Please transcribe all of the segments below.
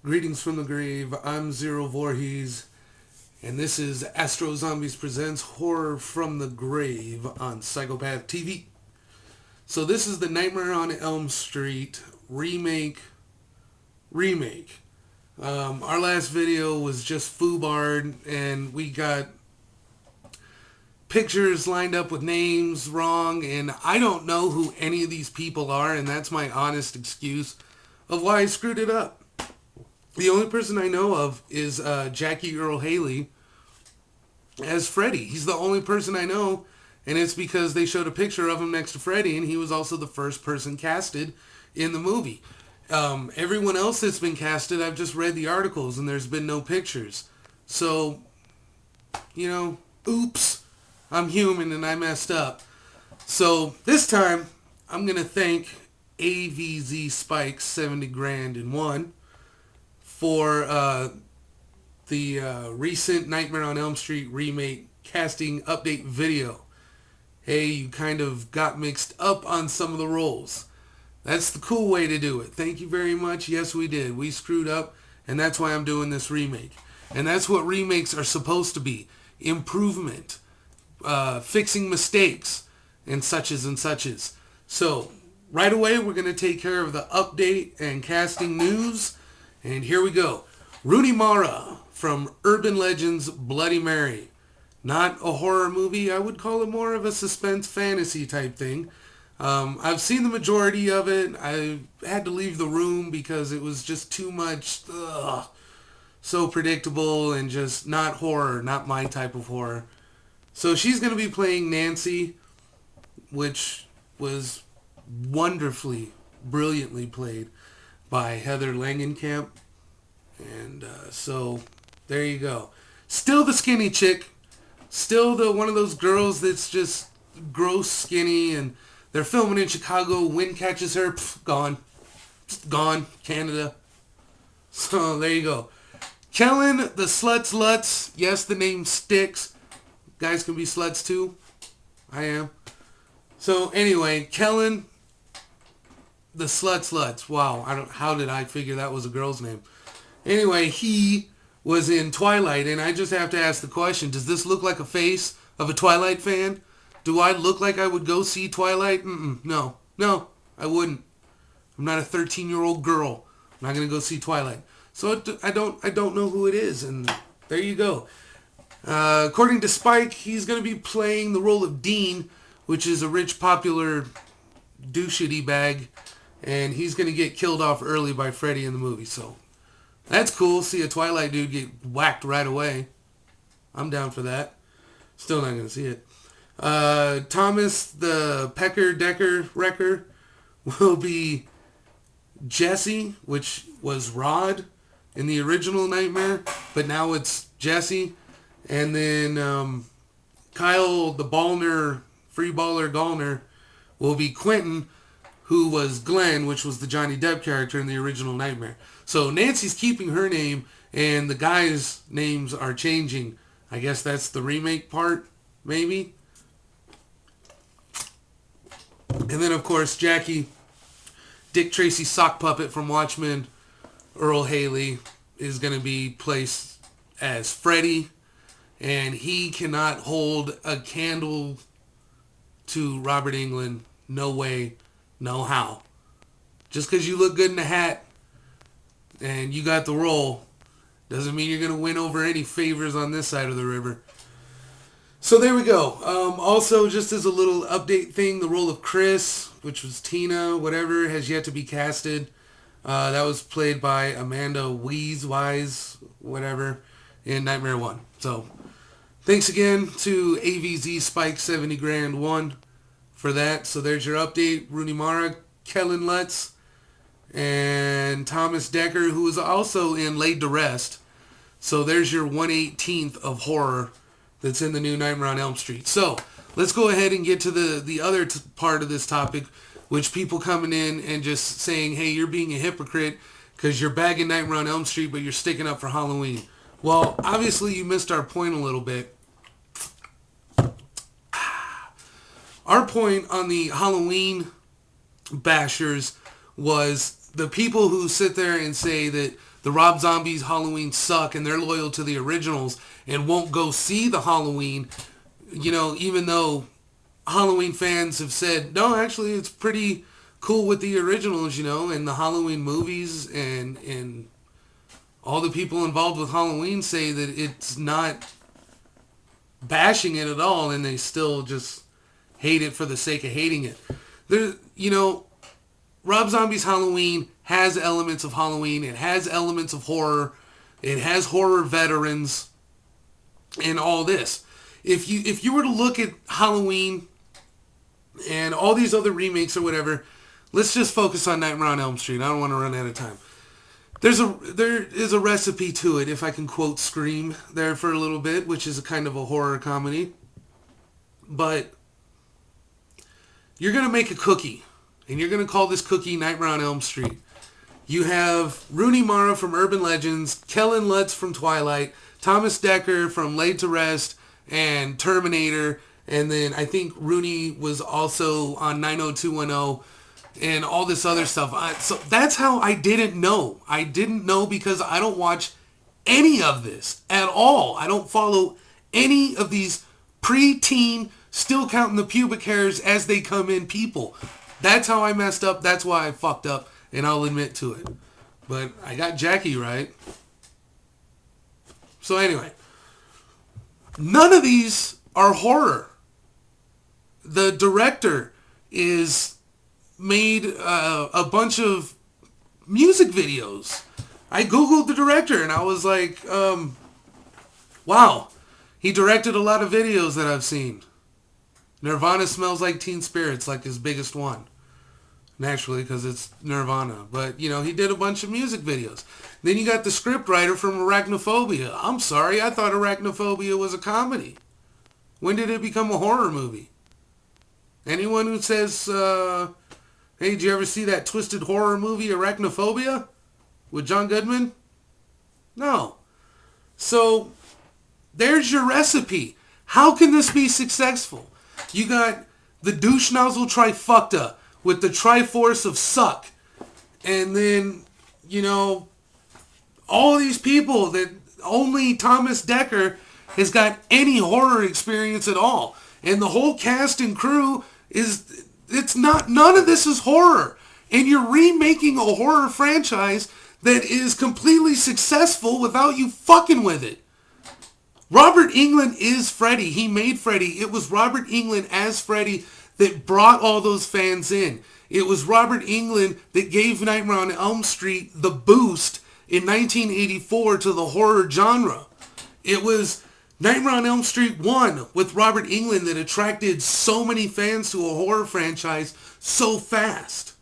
Greetings from the grave. I'm Zero Voorhees, and this is Astro Zombies Presents Horror from the Grave on Psychopath TV. So this is the Nightmare on Elm Street remake. Our last video was just foobarred, and we got pictures lined up with names wrong, and I don't know who any of these people are, and that's my honest excuse of why I screwed it up. The only person I know of is Jackie Earle Haley as Freddy. He's the only person I know, and it's because they showed a picture of him next to Freddy, and he was also the first person casted in the movie. Everyone else that's been casted, I've just read the articles, and there's been no pictures. So, oops, I'm human and I messed up. So this time, I'm going to thank AVZ Spike 70 grand in one for the recent Nightmare on Elm Street remake casting update video. Hey, you kind of got mixed up on some of the roles. That's the cool way to do it. Thank you very much. Yes, we did. We screwed up, and that's why I'm doing this remake. And that's what remakes are supposed to be. Improvement. Fixing mistakes. And suches and suches. So, right away, we're going to take care of the update and casting news. And here we go. Rooney Mara from Urban Legends Bloody Mary. Not a horror movie. I would call it more of a suspense fantasy type thing. I've seen the majority of it. I had to leave the room because it was just too much, so predictable and just not horror, not my type of horror. So she's going to be playing Nancy, which was wonderfully, brilliantly played by Heather Langenkamp. And so there you go. Still the skinny chick. Still the one of those girls that's just gross skinny, and they're filming in Chicago. Wind catches her. Gone. Gone. Canada. So there you go. Kellen the Sluts Lutz. Yes, the name sticks. Guys can be sluts too. I am. So anyway, Kellen the Sluts Lutz. Wow, how did I figure that was a girl's name? Anyway, he was in Twilight, and I just have to ask the question, does this look like a face of a Twilight fan? Do I look like I would go see Twilight? No, I wouldn't. I'm not a 13-year-old girl. I'm not going to go see Twilight. So I don't know who it is, and there you go. According to Spike, he's going to be playing the role of Dean, which is a rich, popular douchey bag, and he's going to get killed off early by Freddy in the movie, so that's cool. See a Twilight dude get whacked right away. I'm down for that. Still not going to see it. Thomas the Pecker Decker Wrecker will be Jesse, which was Rod in the original Nightmare, but now it's Jesse. And then Kyle the Ballner, Free Baller Gallner, will be Quentin, who was Glenn, which was the Johnny Depp character in the original Nightmare. So Nancy's keeping her name, and the guys' names are changing. I guess that's the remake part, maybe. And then, of course, Jackie, Dick Tracy sock puppet from Watchmen, Earl Haley, is going to be placed as Freddy, and he cannot hold a candle to Robert Englund. No way, no how. Just because you look good in a hat and you got the role doesn't mean you're going to win over any favors on this side of the river. So there we go. Also, just as a little update thing, the role of Chris, which was Tina, whatever, has yet to be casted. That was played by Amanda Wise, whatever, in Nightmare 1. So thanks again to AVZ Spike 70 grand 1 for that. So there's your update. Rooney Mara, Kellen Lutz, and Thomas Decker, who is also in Laid to Rest. So there's your 1/18th of horror that's in the new Nightmare on Elm Street. So let's go ahead and get to the other part of this topic, which people coming in and just saying, hey, you're being a hypocrite because you're bagging Nightmare on Elm Street, but you're sticking up for Halloween. Well, obviously you missed our point a little bit. Our point on the Halloween bashers was the people who sit there and say that the Rob Zombies Halloween suck and they're loyal to the originals and won't go see the Halloween, even though Halloween fans have said, no, actually it's pretty cool with the originals, and the Halloween movies and all the people involved with Halloween say that it's not bashing it at all, and they still just hate it for the sake of hating it. Rob Zombie's Halloween has elements of Halloween. It has elements of horror. It has horror veterans and all this. If you were to look at Halloween and all these other remakes or whatever, let's just focus on Nightmare on Elm Street. I don't want to run out of time. There is a recipe to it, if I can quote Scream there for a little bit, which is a kind of a horror comedy. But you're going to make a cookie, and you're going to call this cookie Nightmare on Elm Street. You have Rooney Mara from Urban Legends, Kellen Lutz from Twilight, Thomas Dekker from Laid to Rest and Terminator, and then I think Rooney was also on 90210 and all this other stuff. So that's how I didn't know. I didn't know because I don't watch any of this at all. I don't follow any of these pre-teen, still counting the pubic hairs as they come in people. That's how I messed up. That's why I fucked up, and I'll admit to it. But I got Jackie right. So anyway, none of these are horror. The director is made a bunch of music videos. I googled the director and I was like, wow, he directed a lot of videos that I've seen. Nirvana Smells Like Teen Spirits, like his biggest one. Naturally, because it's Nirvana. But, he did a bunch of music videos. Then you got the scriptwriter from Arachnophobia. I'm sorry, I thought Arachnophobia was a comedy. When did it become a horror movie? Anyone who says, hey, did you ever see that twisted horror movie, Arachnophobia? With John Goodman? No. So, there's your recipe. How can this be successful? You got the douche nozzle trifecta with the Triforce of suck. And then, all these people that only Thomas Dekker has got any horror experience at all. And the whole cast and crew none of this is horror. And you're remaking a horror franchise that is completely successful without you fucking with it. Robert Englund is Freddy. He made Freddy. It was Robert Englund as Freddy that brought all those fans in. It was Robert Englund that gave Nightmare on Elm Street the boost in 1984 to the horror genre. It was Nightmare on Elm Street 1 with Robert Englund that attracted so many fans to a horror franchise so fast.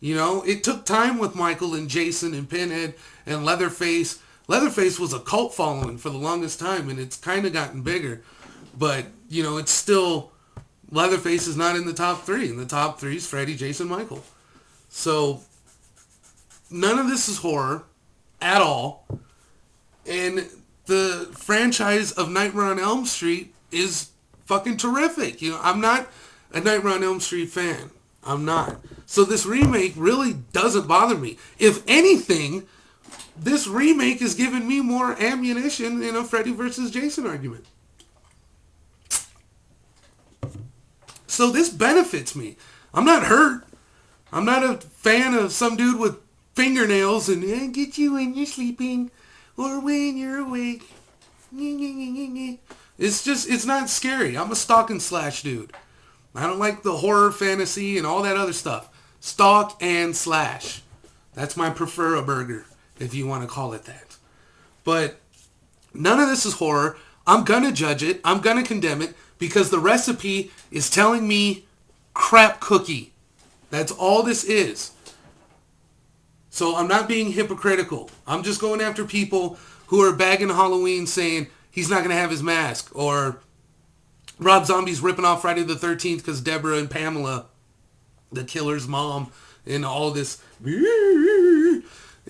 It took time with Michael and Jason and Pinhead and Leatherface. Leatherface was a cult following for the longest time, and it's kind of gotten bigger. But, it's still, Leatherface is not in the top 3. In the top 3 is Freddy, Jason, Michael. So, none of this is horror at all. And the franchise of Nightmare on Elm Street is fucking terrific. I'm not a Nightmare on Elm Street fan. I'm not. So this remake really doesn't bother me. If anything, this remake is giving me more ammunition in a Freddy versus Jason argument. So this benefits me. I'm not hurt. I'm not a fan of some dude with fingernails and get you when you're sleeping or when you're awake. It's not scary. I'm a stalk and slash dude. I don't like the horror fantasy and all that other stuff. Stalk and slash. That's my prefer-a-burger, if you want to call it that. But none of this is horror. I'm going to judge it. I'm going to condemn it because the recipe is telling me crap cookie. That's all this is. So I'm not being hypocritical. I'm just going after people who are bagging Halloween saying he's not going to have his mask, or Rob Zombie's ripping off Friday the 13th because Deborah and Pamela, the killer's mom, and all this. And,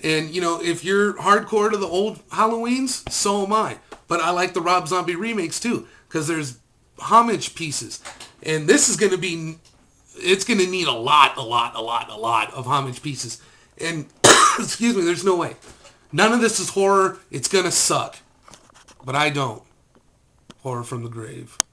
if you're hardcore to the old Halloweens, so am I. But I like the Rob Zombie remakes too, because there's homage pieces. And this is going to be, it's going to need a lot of homage pieces. And, excuse me, there's no way. None of this is horror. It's going to suck. But I don't. Horror from the grave.